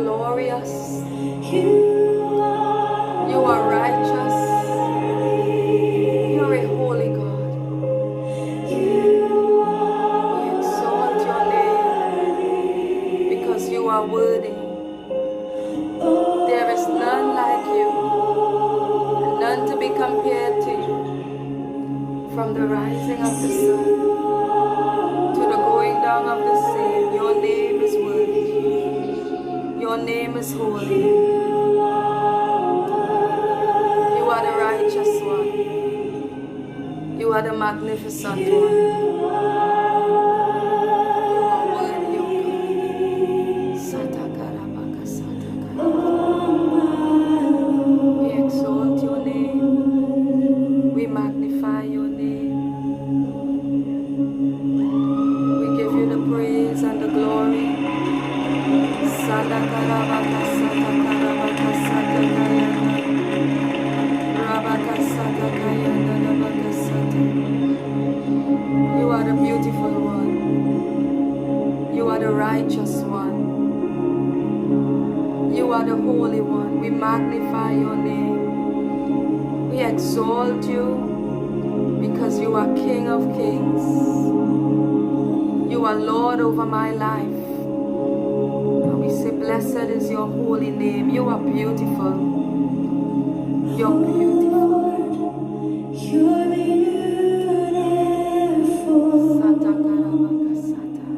glorious. You are righteous. You are a holy God. We exalt your name because you are worthy. There is none like you, and none to be compared to you. From the rising of the sun to the going down of the same, your name is worthy. Your name is holy. You are the righteous one. You are the magnificent one. You are worthy, O God. Satakarabaka Satakara. We exalt your name. We magnify your name. We give you the praise and the glory. Sadakarabaka Satakarabaka Satakayana. Rabaka Satakayana Rabaka Sata. You are the beautiful one. You are the righteous one. You are the holy one. We magnify your name. We exalt you because you are King of kings. You are Lord over my life. And we say, blessed is your holy name. You are beautiful. You're beautiful. You're beautiful. Satakarabaka Sata.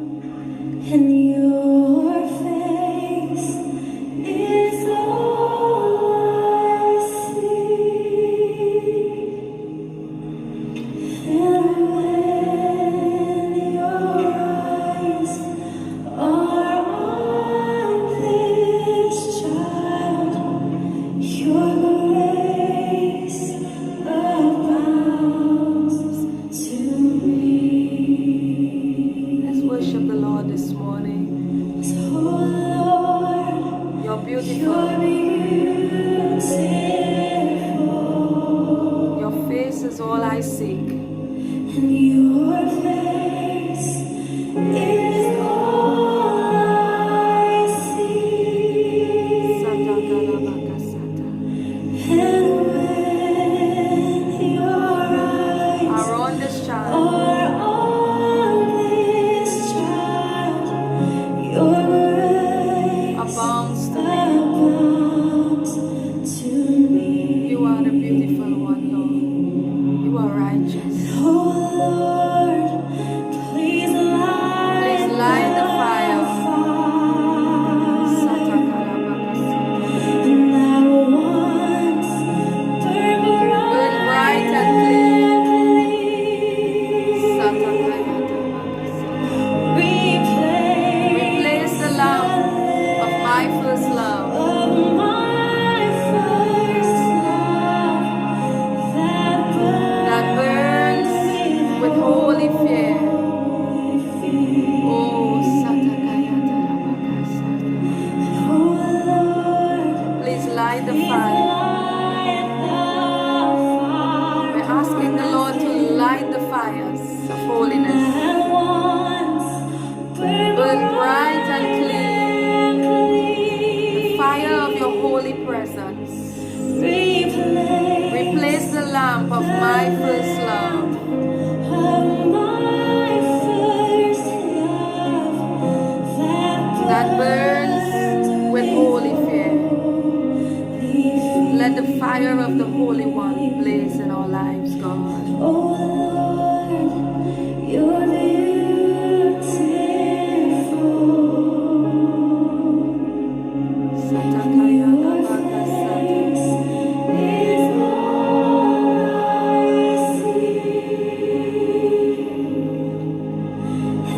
And your face is all I see. And when your eyes are on this child, your grace abounds to me. Let's worship the Lord this morning. Oh Lord, you're beautiful. Your face is all I seek. And your face is all I see. Satakarabaka Sata. And when your eyes are on this child, your grace abounds to me. You are the beautiful one, Lord. You are righteous. Oh Lord, please light the fire. Satakarabaka Sata. And I will once burn bright and clean. Satakarabaka Sata. Replace the lamp of my first love. That burns with holy fear. Oh, Satakayata Sata. Please light the fire. We're asking the Lord to light the fires of holiness. Burn bright and clean. The fire of your holy presence. Replace the lamp of my first love. That burns with holy fear. Let the fire of the Holy One blaze in our lives, God. Oh Lord, you're beautiful. Satakayalabaka Sata. Is all I see.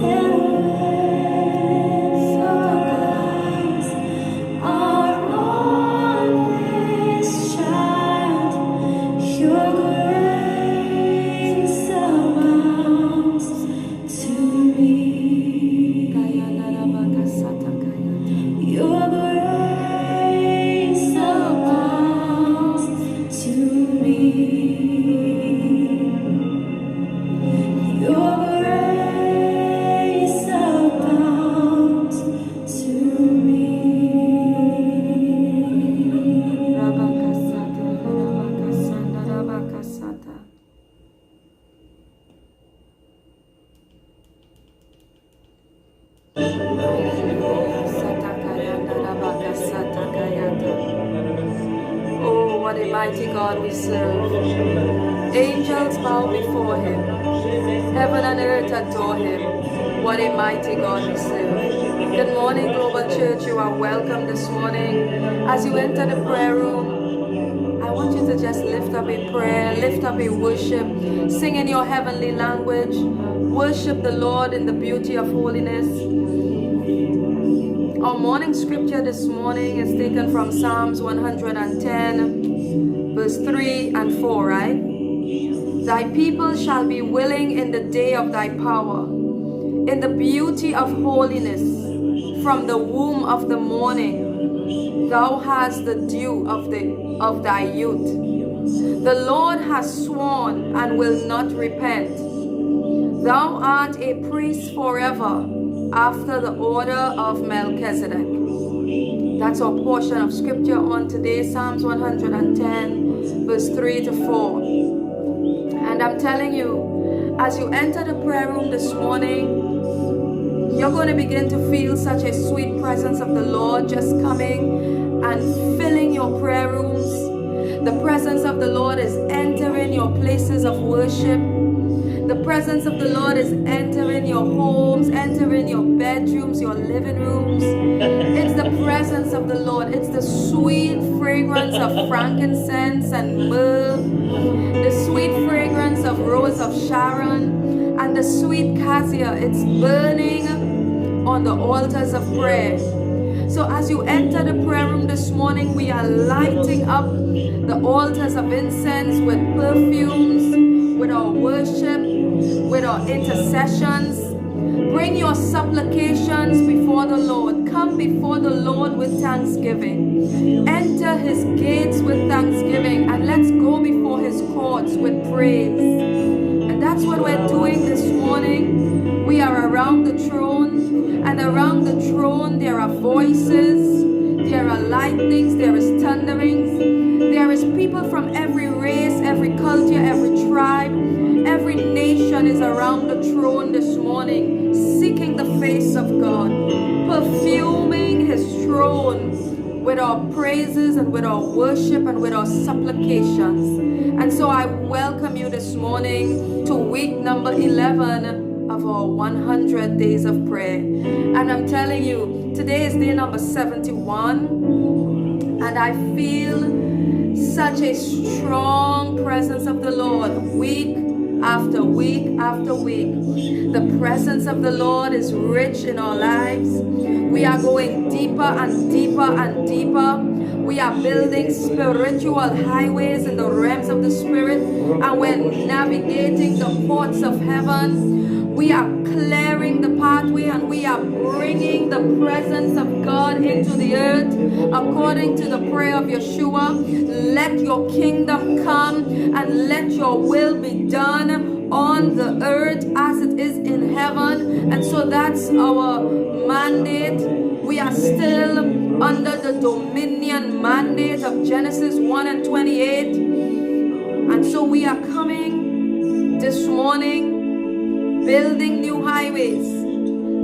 And eyes are on this child, your grace What a mighty God we serve. Angels bow before him. Heaven and earth adore him. What a mighty God we serve. Good morning, Global Church. You are welcome this morning. As you enter the prayer room, I want you to just lift up a prayer, lift up a worship, sing in your heavenly language, worship the Lord in the beauty of holiness. Our morning scripture this morning is taken from Psalms 110, verse 3 and 4, right? Thy people shall be willing in the day of thy power, in the beauty of holiness, from the womb of the morning. Thou hast the dew of thy youth. The Lord has sworn and will not repent. Thou art a priest forever, after the order of Melchizedek. That's our portion of scripture on today, Psalms 110, verse 3 to 4. And I'm telling you, as you enter the prayer room this morning, you're going to begin to feel such a sweet presence of the Lord just coming and filling your prayer rooms. The presence of the Lord is entering your places of worship. The presence of the Lord is entering your homes, entering your bedrooms, your living rooms. It's the presence of the Lord. It's the sweet fragrance of frankincense and myrrh, the sweet fragrance of rose of Sharon, and the sweet cassia. It's burning on the altars of prayer. So as you enter the prayer room this morning, we are lighting up the altars of incense with perfumes, with our worship, with our intercessions. Bring your supplications before the Lord. Come before the Lord with thanksgiving. Enter his gates with thanksgiving, and let's go before his courts with praise. And that's what we're doing this morning. We are around the throne, and around the throne there are voices, there are lightnings, there is thunderings. There is people from every race, every culture, every tribe, every nation is around the throne this morning, seeking the face of God, perfuming his throne with our praises and with our worship and with our supplications. And so I welcome you this morning to week number 11 of our 100 days of prayer. And I'm telling you, today is day number 71, and I feel such a strong presence of the Lord week after week after week. The presence of the Lord is rich in our lives. We are going deeper and deeper and deeper. We are building spiritual highways in the realms of the spirit, and we're navigating the courts of heaven. We are clearing the pathway, and we are bringing the presence of God into the earth according to the prayer of Yeshua. Let your kingdom come and let your will be done on the earth as it is in heaven. And so that's our mandate. We are still under the dominion mandate of Genesis 1 and 28. And so we are coming this morning building new highways.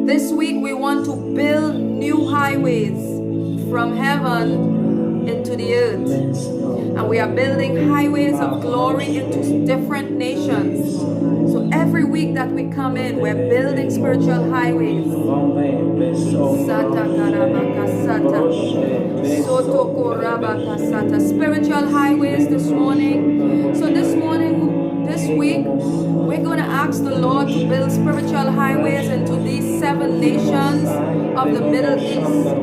This week we want to build new highways from heaven into the earth. And we are building highways of glory into different nations. So every week that we come in, we're building spiritual highways. Spiritual highways this morning. So this week, we're going to ask the Lord to build spiritual highways into these 7 nations of the Middle East.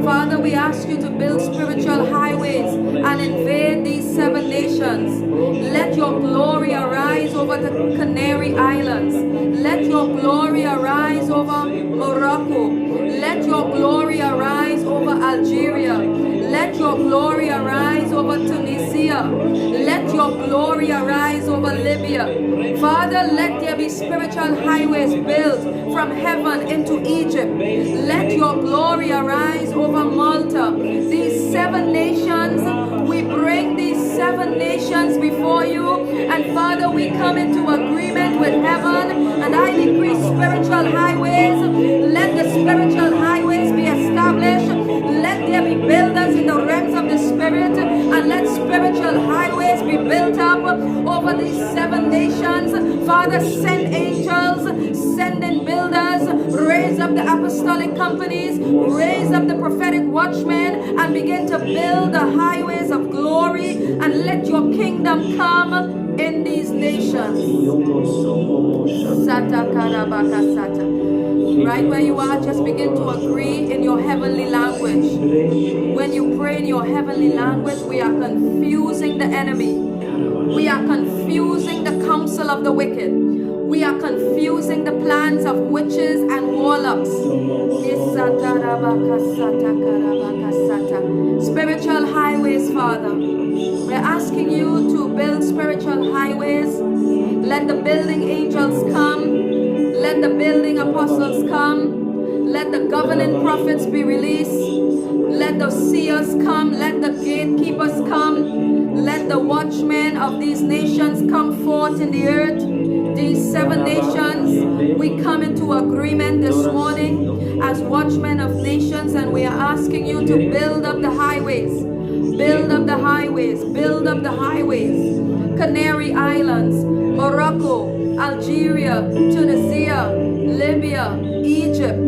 Father, we ask you to build spiritual highways and invade these 7 nations. Let your glory arise over the Canary Islands. Let your glory arise over Morocco. Let your glory arise over Algeria. Let your glory arise over Tunisia. Let your glory arise over Libya. Father, let there be spiritual highways built from heaven into Egypt. Let your glory arise over Malta. These 7 nations, we bring these 7 nations before you. And Father, we come into agreement with heaven. And I decree spiritual highways. Let the spiritual highways be established. Let there be builders in spiritual highways be built up over these 7 nations. Father, send angels, send in builders, raise up the apostolic companies, raise up the prophetic watchmen, and begin to build the highways of glory, and let your kingdom come in these nations. Sata karabaka sata. Right where you are, just begin to agree in your heavenly language. When you pray in your heavenly language, we are confusing the enemy. We are confusing the counsel of the wicked. We are confusing the plans of witches and warlocks. Spiritual highways, Father. We're asking you to build spiritual highways. Let the building angels come. Let the building apostles come. Let the governing prophets be released. Let the seers come. Let the gatekeepers come. Let the watchmen of these nations come forth in the earth. These 7 nations, we come into agreement this morning as watchmen of nations, and we are asking you to build up the highways. Build up the highways. Build up the highways. Canary Islands, Morocco, Algeria, Tunisia, Libya, Egypt,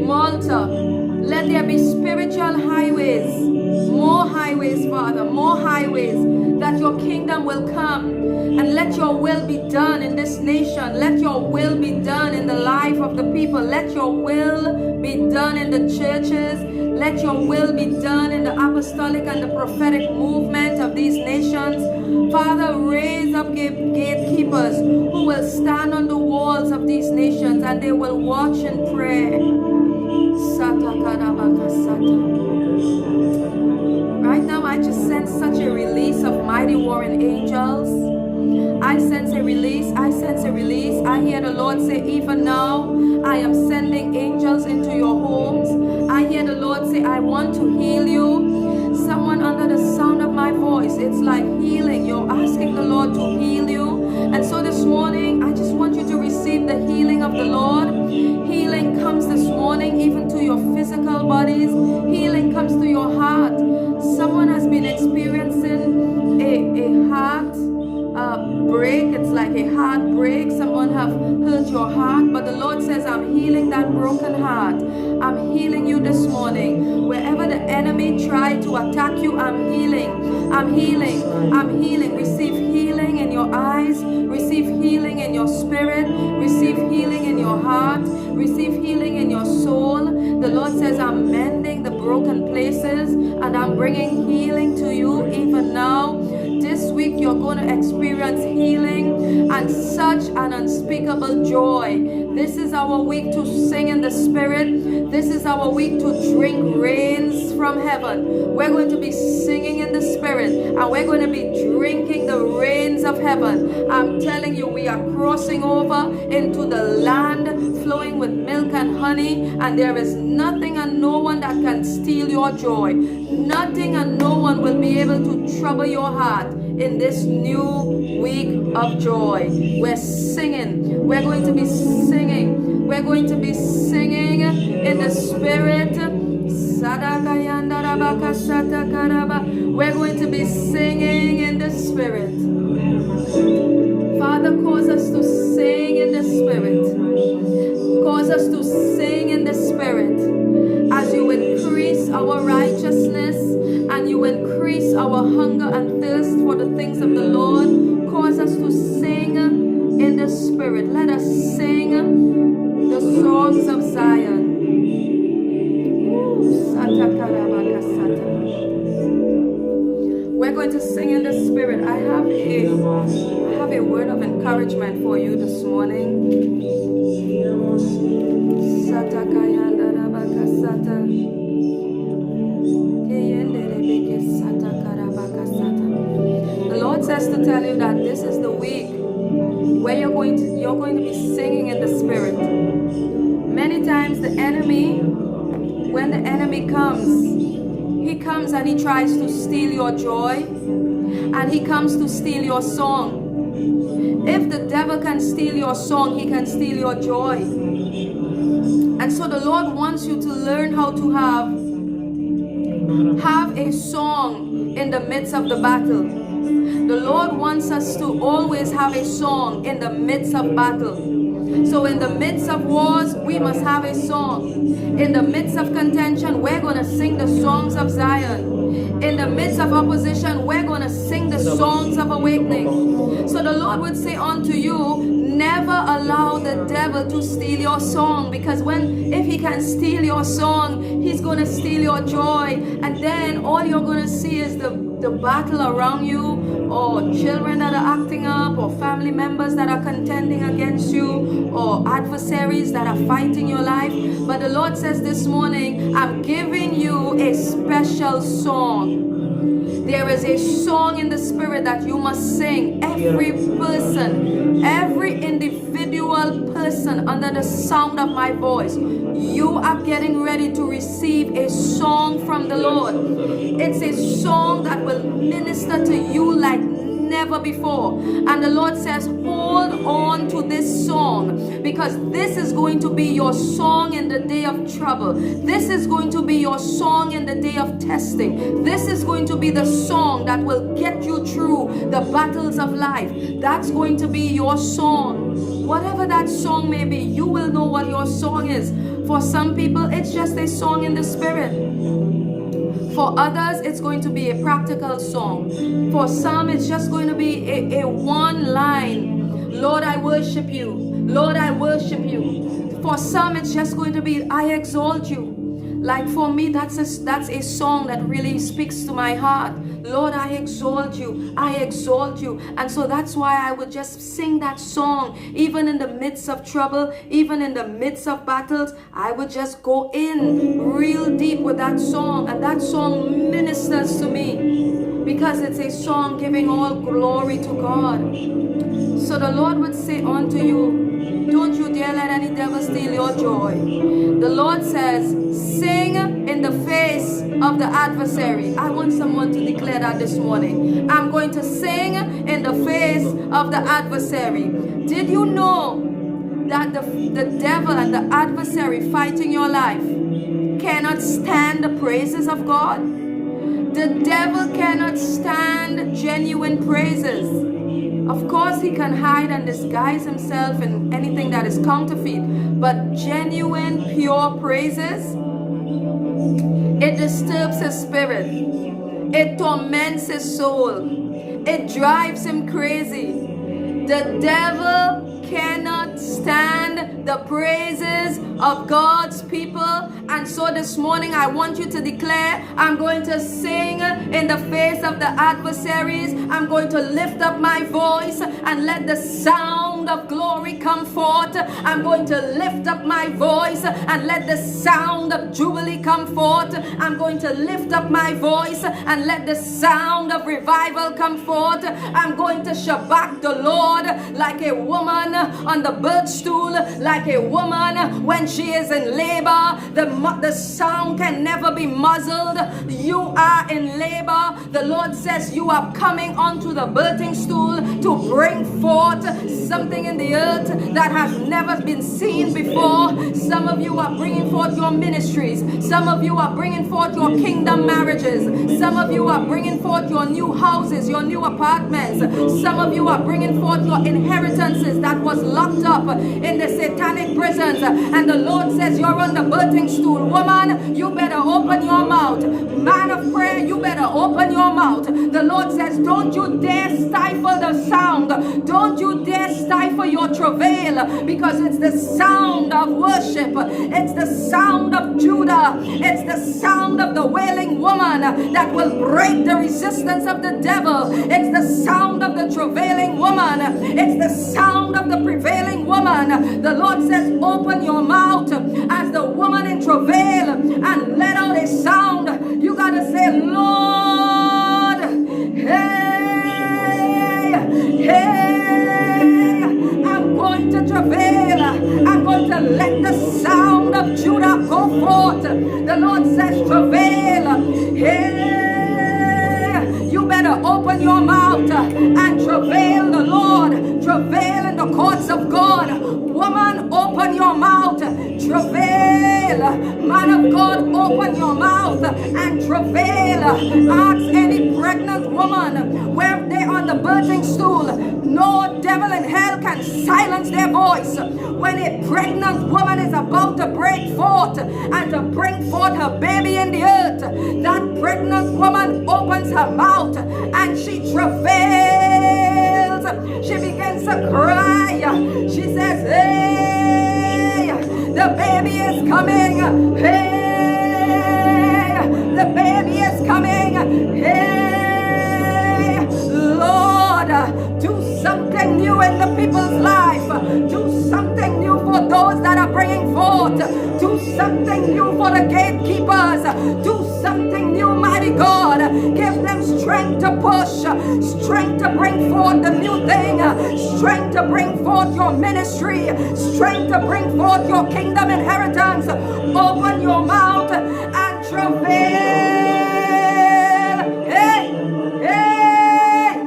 Malta. Let there be spiritual highways. More highways, Father. More highways. That your kingdom will come. And let your will be done in this nation. Let your will be done in the life of the people. Let your will be done in the churches. Let your will be done in the apostolic and the prophetic movement of these nations. Father, raise up gatekeepers who will stand on the walls of these nations, and they will watch and pray. Right now, I just sense such a release of mighty warring angels. I sense a release. I sense a release. I hear the Lord say, even now, I am sending angels into your homes. I hear the Lord say, I want to heal you. Someone under the sound of my voice, it's like healing. You're asking the Lord to heal you. And so this morning, I just want you to receive the healing of the Lord. Healing comes this morning even to your physical bodies. Healing comes to your heart. Someone has been experiencing a heart break. It's like a heart break. Someone have hurt your heart, but the Lord says, I'm healing that broken heart. I'm healing you this morning. Wherever the enemy tried to attack you, I'm healing. I'm healing. I'm healing. Receive healing in your eyes. Receive healing in your spirit. Receive healing in your heart. Receive healing in your soul. The Lord says, I'm mending the broken places, and I'm bringing healing to you even now. This week you're going to experience healing and such an unspeakable joy. This is our week to sing in the Spirit. This is our week to drink rains from heaven. We're going to be singing in the Spirit, and we're going to be drinking the rains of heaven. I'm telling you, we are crossing over into the land flowing with milk and honey, and there is nothing and no one that can steal your joy. Nothing and no one will be able to trouble your heart in this new week of joy. We're singing. We're going to be singing. We're going to be singing in the Spirit. We're going to be singing in the Spirit. Father, cause us to sing in the Spirit. Cause us to sing in the Spirit. As you increase our righteousness and you increase our hunger and thirst for the things of the Lord, cause us to sing in the Spirit. Let us sing the songs of Zion. We're going to sing in the Spirit. I have a word of encouragement for you this morning. The Lord says to tell you that this is the week where you're going to be singing in the Spirit. Many times the enemy, when the enemy comes, he comes and he tries to steal your joy, and he comes to steal your song. If the devil can steal your song, he can steal your joy. And so the Lord wants you to learn how to have a song in the midst of the battle. The Lord wants us to always have a song in the midst of battle. So in the midst of wars, we must have a song. In the midst of contention, we're going to sing the songs of Zion. In the midst of opposition, we're going to sing the songs of awakening. So the Lord would say unto you, never allow the devil to steal your song, because if he can steal your song, he's going to steal your joy. And then all you're going to see is the battle around you, or children that are acting up, or family members that are contending against you, or adversaries that are fighting your life. But the Lord says this morning, I'm giving you a special song. There is a song in the spirit that you must sing. Every person, every individual person under the sound of my voice, you are getting ready to receive a song from the Lord. It's a song that will minister to you like never before. And the Lord says, hold on to this song, because this is going to be your song in the day of trouble. This is going to be your song in the day of testing. This is going to be the song that will get you through the battles of life. That's going to be your song. Whatever that song may be, you will know what your song is. For some people, it's just a song in the spirit. For others, it's going to be a practical song. For some, it's just going to be a one line. Lord, I worship you. Lord, I worship you. For some, it's just going to be, I exalt you. Like for me, that's a song that really speaks to my heart. Lord, I exalt you. I exalt you. And so that's why I would just sing that song. Even in the midst of trouble, even in the midst of battles, I would just go in real deep with that song. And that song ministers to me, because it's a song giving all glory to God. So the Lord would say unto you, don't you dare let any devil steal your joy. The Lord says, sing in the face of the adversary. I want someone to declare that this morning. I'm going to sing in the face of the adversary. Did you know that the devil and the adversary fighting your life cannot stand the praises of God? The devil cannot stand genuine praises. Of course, he can hide and disguise himself in anything that is counterfeit, but genuine, pure praises, it disturbs his spirit. It torments his soul. It drives him crazy. The devil cannot stand the praises of God's people. And so this morning I want you to declare, I'm going to sing in the face of the adversaries. I'm going to lift up my voice and let the sound of glory come forth. I'm going to lift up my voice and let the sound of jubilee come forth. I'm going to lift up my voice and let the sound of revival come forth. I'm going to shabak the Lord like a woman on the birth stool, like a woman when she is in labor. The sound can never be muzzled. You are in labor. The Lord says you are coming onto the birthing stool to bring forth something in the earth that has never been seen before. Some of you are bringing forth your ministries. Some of you are bringing forth your kingdom marriages. Some of you are bringing forth your new houses, your new apartments. Some of you are bringing forth your inheritances that was locked up in the satanic prisons. And the Lord says you're on the birthing stool. Woman, you better open your mouth. Man of prayer, you better open your mouth. The Lord says, don't you dare stifle the sound. Don't you dare stifle your travail, because it's the sound of worship. It's the sound of Judah. It's the sound of the wailing woman that will break the resistance of the devil. It's the sound of the travailing woman. It's the sound of the prevailing woman. The Lord says, open your mouth as the woman in travail and let out a sound. You gotta say, Lord, hey, hey, I'm going to travail. I'm going to let the sound of Judah go forth. The Lord says, travail. Hey, you better open your mouth and travail the Lord. Travail in the courts of God. Woman, open your mouth. travail. Man of God, open your mouth and travail. Ask any pregnant woman where they're on the birthing stool. No devil in hell can silence their voice. When a pregnant woman is about to break forth and to bring forth her baby in the earth, that pregnant woman opens her mouth and she travails. She begins to cry. She says, hey, the baby is coming. Hey, the baby is coming. Hey, Lord, do something new in the people's life. Do something new for those that are bringing forth. Do something new for the gatekeepers. Do something new, mighty God. Give them strength to push, strength to bring forth the new thing, strength to bring forth your ministry, strength to bring forth your kingdom inheritance. Open your mouth and travail. Hey, hey,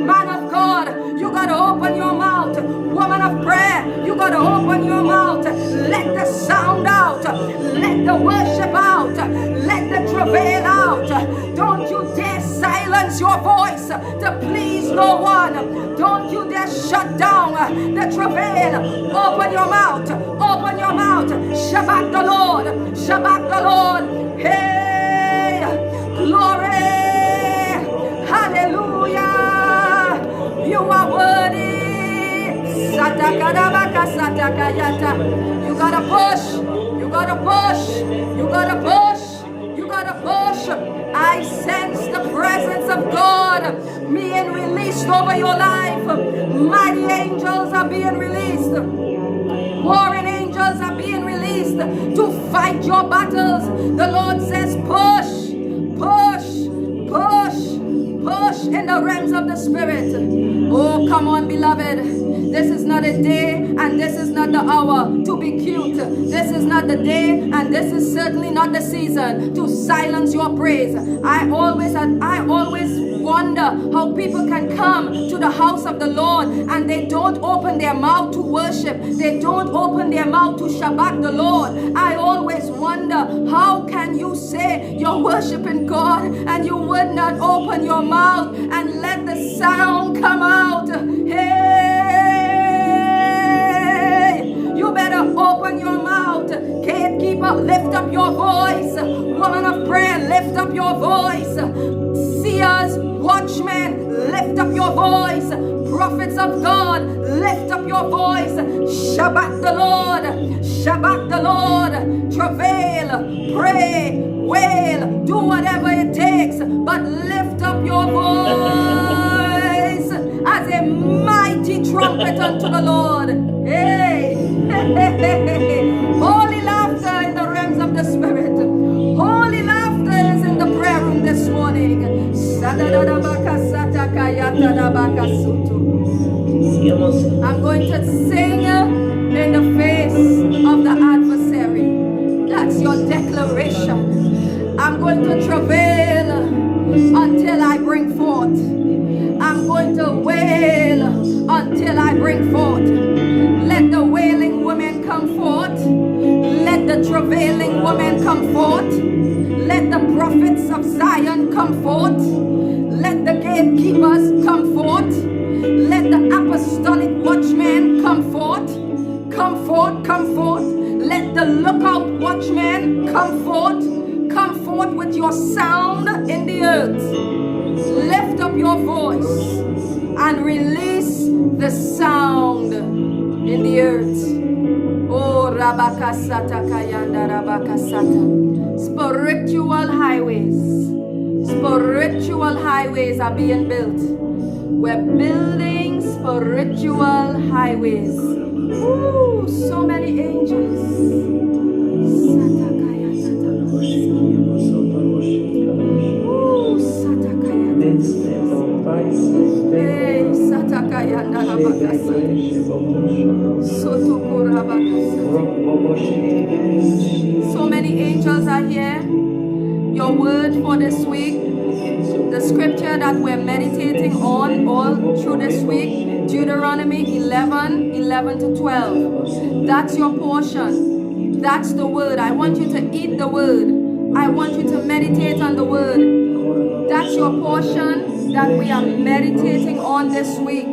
man of God, you gotta open your mouth. Woman of prayer, you gotta open your mouth. Let the sound out. Let the worship out. Let the travail out. Don't you dare silence your voice to please no one. Don't you dare shut down the travail. Open your mouth. Open your mouth. Shabbat the Lord. Shabbat the Lord. Hey, glory. Hallelujah. You are worthy. You gotta push. You gotta push. You gotta push. You gotta push. I sense the presence of God being released over your life. Mighty angels are being released. Warring angels are being released to fight your battles. The Lord says push, push, push, push in the realms of the Spirit. Oh, come on, beloved. This is not a day and this is not the hour to be cute. This is not the day and this is certainly not the season to silence your praise. I always wonder how people can come to the house of the Lord and they don't open their mouth to worship. They don't open their mouth to Shabbat the Lord. I always wonder, how can you say you're worshiping God and you would not open your mouth and let the sound come out? Hey, you better open your mouth. Gatekeeper, lift up your voice. Woman of prayer, lift up your voice. Seers, watchmen, lift up your voice. Prophets of God, lift up your voice. Shabbat the Lord. Shabbat the Lord. Travail, pray, wail, do whatever it takes, but lift up your voice as a mighty trumpet unto the Lord. Hey, holy laughter in the realms of the Spirit. Holy laughter is in the prayer room this morning. I'm going to sing in the face of the adversary. That's your declaration. I'm going to travail until I bring forth. I'm going to wail until I bring forth. Let the wailing women come forth. Let the travailing women come forth. Let the prophets of Zion come forth. Let the gatekeepers come forth. Let the apostolic watchmen come forth. Come forth, come forth. Let the lookout watchmen come forth. Come forth with your sound in the earth. Lift up your voice and release the sound in the earth. Oh, Rabakasata Kayanda Rabakasata. Spiritual highways are being built. We're building spiritual highways. Ooh, so many angels. So many angels are here. Your word for this week, the scripture that we're meditating on all through this week, Deuteronomy 11 to 12. That's your portion. That's the word. I want you to eat the word. I want you to meditate on the word. That's your portion that we are meditating on this week.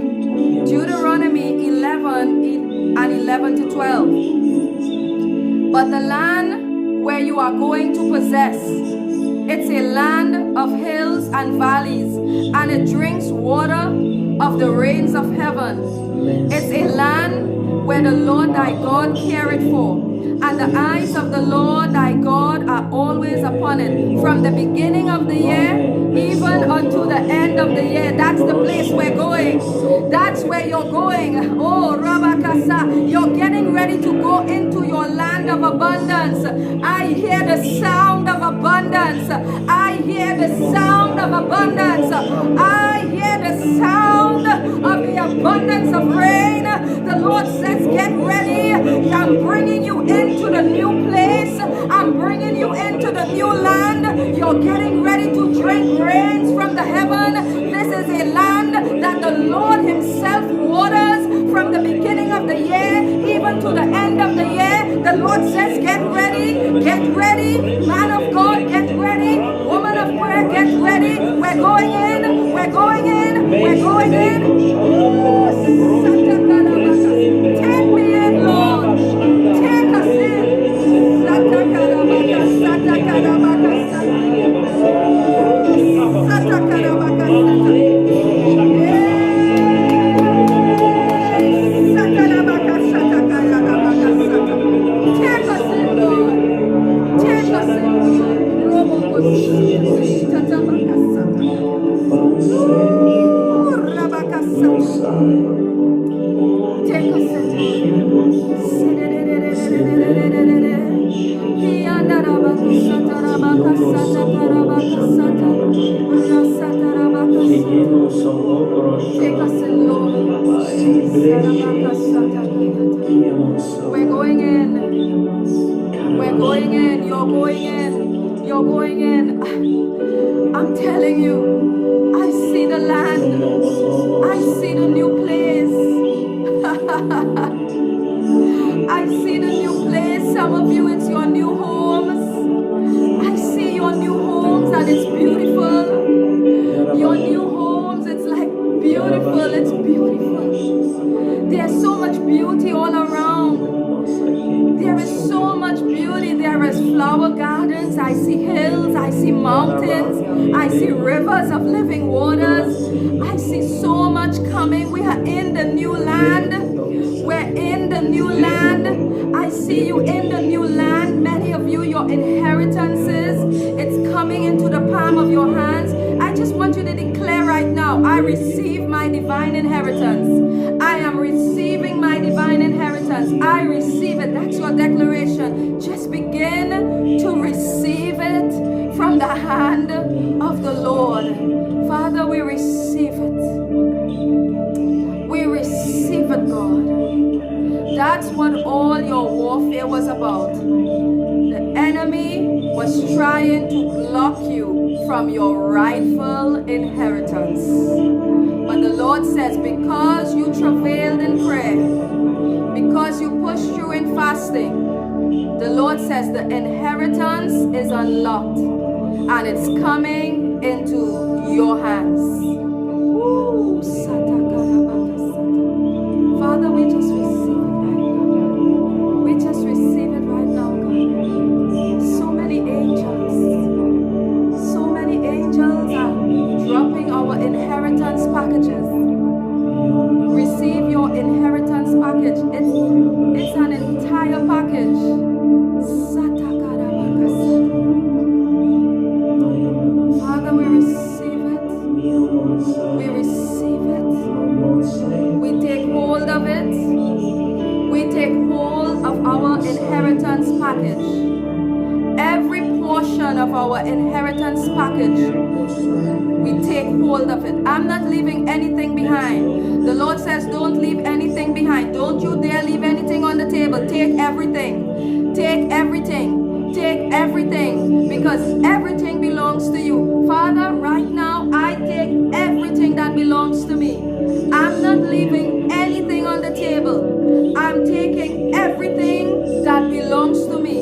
Deuteronomy 11 and 11 to 12. But the land where you are going to possess, it's a land of hills and valleys, and it drinks water of the rains of heaven. It's a land where the Lord thy God careth for, and the eyes of the Lord thy God are always upon it, from the beginning of the year even unto the end of the year. That's the place we're going. That's where you're going. Oh, Rabakasa, you're getting ready to go into your land of abundance. I hear the sound of abundance. I hear the sound of abundance. I hear the sound of the abundance of rain. The Lord says, get ready. I'm bringing you into the new place. I'm bringing you into the new land. You're getting ready to drink rains from the heaven. This is a land that the Lord himself waters from the beginning of the year even to the end of the year. The Lord says, get ready, man of God, get ready, woman of prayer, get ready. We're going in, we're going in, we're going in. Take me in, Lord. Take us in. We're going in. We're going in. You're going in. You're going in. I'm telling you, I see the land. I see the new place. I see the new place. Some of you, it's your new homes. I see your new homes and it's beautiful. Your new homes, it's like beautiful. It's beautiful. There's so much beauty all around. There is so much beauty. There is flower gardens. I see hills. I see mountains. I see rivers of living waters. I see so much coming. We are in the new land. We're in the new land. I see you in the new land. Many of you, your inheritances, it's coming into the palm of your hands. I just want you to declare right now, I receive my divine inheritance. I am receiving my divine inheritance. I receive it. That's your declaration. Just begin to receive it from the hand of the Lord. Father, we receive it. We receive it, God. That's what all your warfare was about. The enemy was trying to block you from your rightful inheritance. But the Lord says, because you travailed in prayer, because you pushed through in fasting, the Lord says the inheritance is unlocked and it's coming into your hands. Ooh, Father, we just receive it right now. We just receive it right now, God. So many angels are dropping our inheritance packages. Receive your inheritance package. It's an entire package. Father, we receive it. We receive it. We take hold of it. We take hold of our inheritance package. Every portion of our inheritance package, we take hold of it. I'm not leaving anything behind. The Lord says, don't leave anything behind. Don't you dare leave anything on the table. Take everything. Take everything. Take everything. Because everything belongs to you. Father, right now, I take everything that belongs to me. I'm not leaving taking everything that belongs to me.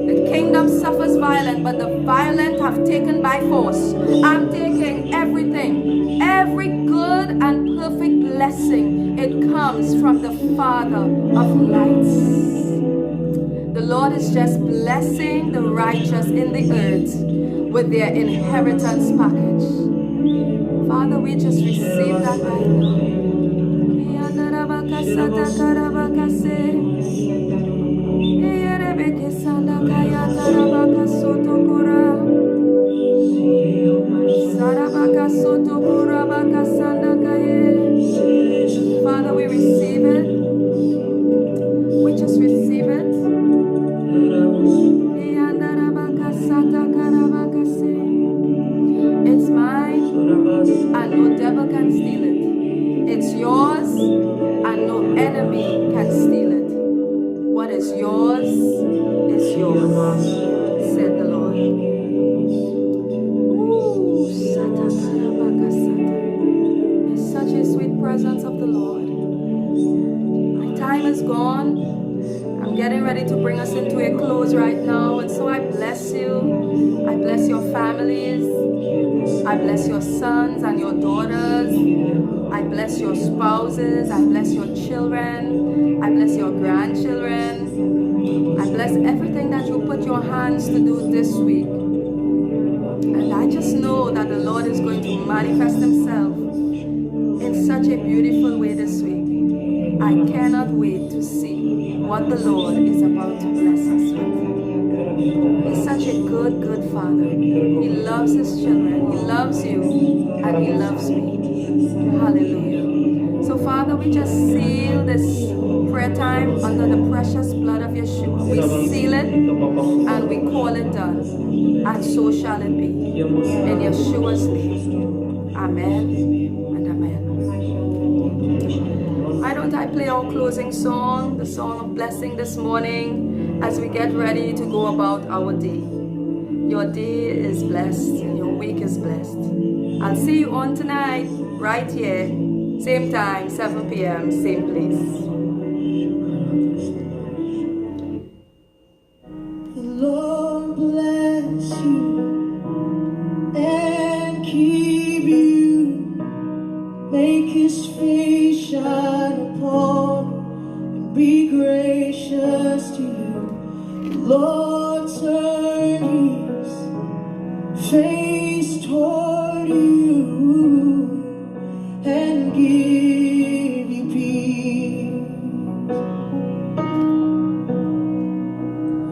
The kingdom suffers violence, but the violent have taken by force. I'm taking everything, every good and perfect blessing. It comes from the Father of lights. The Lord is just blessing the righteous in the earth with their inheritance package. Father, we just receive that right now. Father, we receive it. We just receive it. It's mine, and no devil can steal it. It's yours, and no enemy can steal it. What is yours is yours, said the Lord. Ooh, it's such a sweet presence of the Lord. My time is gone. I'm getting ready to bring us into a close right now, and so I bless you. I bless your families. I bless your sons and your daughters. I bless your spouses. I bless your children. I bless your grandchildren. I bless everything that you put your hands to do this week. And I just know that the Lord is going to manifest himself in such a beautiful way this week. I cannot wait to see what the Lord is about to bless us with. He's such a good, good Father. He loves his children. He loves you, and he loves me. Hallelujah. So Father, we just seal this prayer time under the precious blood of Yeshua. We seal it and we call it done. And so shall it be. In Yeshua's name. Amen and amen. Why don't I play our closing song, the song of blessing this morning, as we get ready to go about our day. Your day is blessed and your week is blessed. I'll see you on tonight, right here, same time, 7 p.m., same place. The Lord bless you and keep you, make his face shine upon you and be gracious to you. The Lord turn his face toward you and give you peace.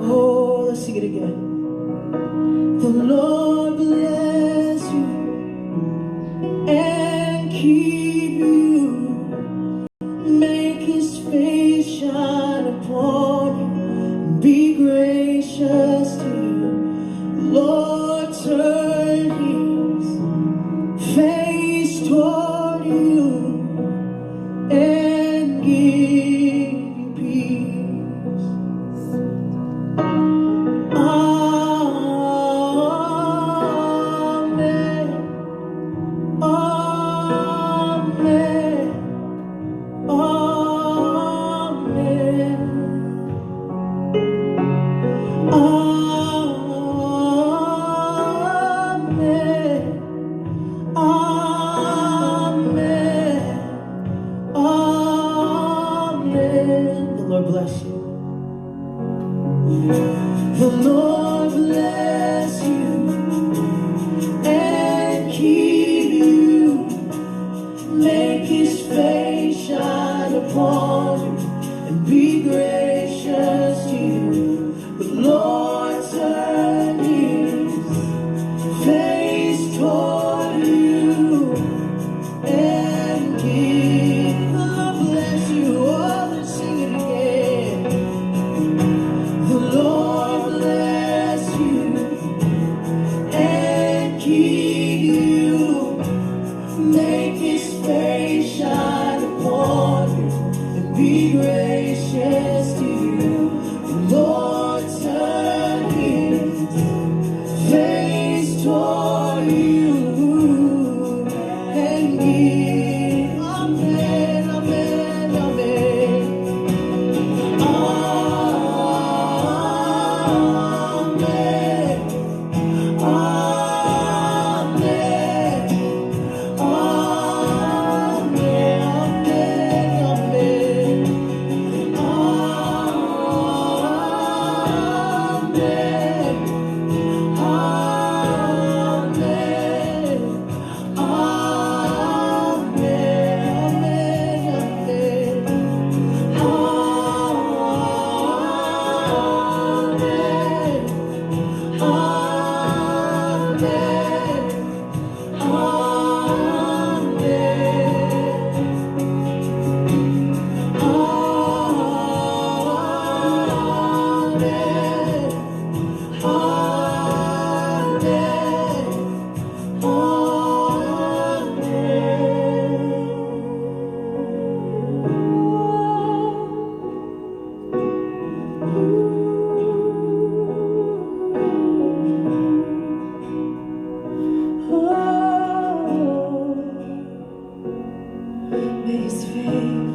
Oh, let's sing it again. The Lord bless you and keep you, make his face shine upon you and be gracious to you. The Lord turn his face toward you and give you peace. Amen. Amen. Amen. Amen. Amen. The Lord bless you. The Lord bless you and keep you, make his face shine upon you and be gracious to you. The Lord turn his face toward you and give. The Lord bless you. Oh, let's sing it again. The Lord bless you and keep you, make his face shine upon you and be gracious to you. The Lord turn Amen.